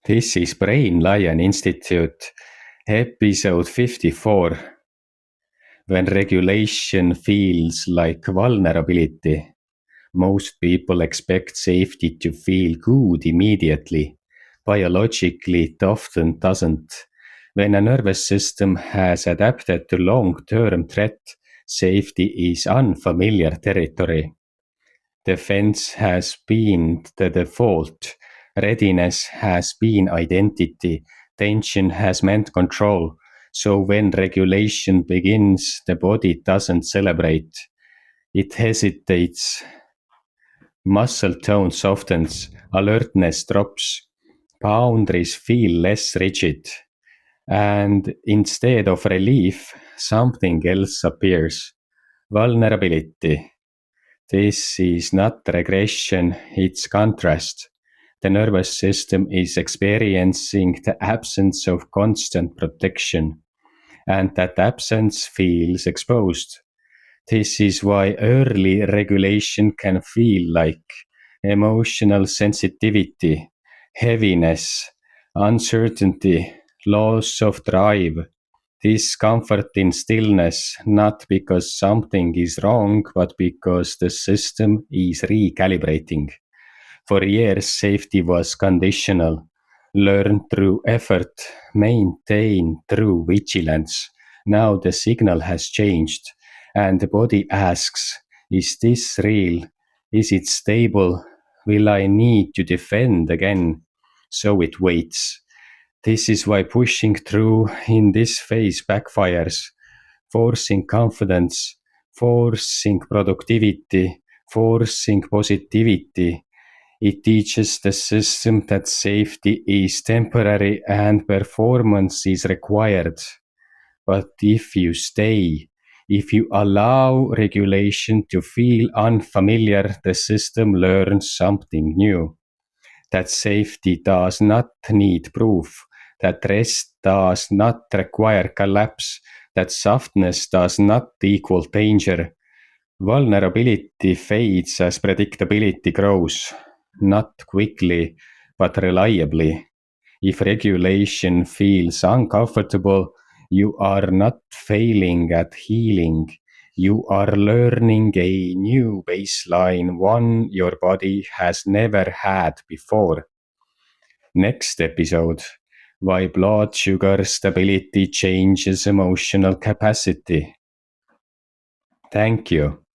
This is Brain Lion Institute, episode 54. When regulation feels like vulnerability. Most people expect safety to feel good immediately. Biologically, it often doesn't. When a nervous system has adapted to long-term threat, safety is unfamiliar territory. Defense has been the default. Readiness has been identity. Tension has meant control. So when regulation begins, the body doesn't celebrate. It hesitates. Muscle tone softens. Alertness drops. Boundaries feel less rigid. And instead of relief, something else appears. Vulnerability. This is not regression, it's contrast. The nervous system is experiencing the absence of constant protection, and that absence feels exposed. This is why early regulation can feel like emotional sensitivity, heaviness, uncertainty, loss of drive, discomfort in stillness, not because something is wrong, but because the system is recalibrating. For years, safety was conditional, learned through effort, maintained through vigilance. Now the signal has changed, and the body asks, is this real? Is it stable? Will I need to defend again? So it waits. This is why pushing through in this phase backfires, forcing confidence, forcing productivity, forcing positivity. It teaches the system that safety is temporary and performance is required. But if you stay, if you allow regulation to feel unfamiliar, the system learns something new. That safety does not need proof, that rest does not require collapse, that softness does not equal danger. Vulnerability fades as predictability grows, not quickly, but reliably. If regulation feels uncomfortable, you are not failing at healing. You are learning a new baseline, one your body has never had before. Next episode: why blood sugar stability changes emotional capacity. Thank you.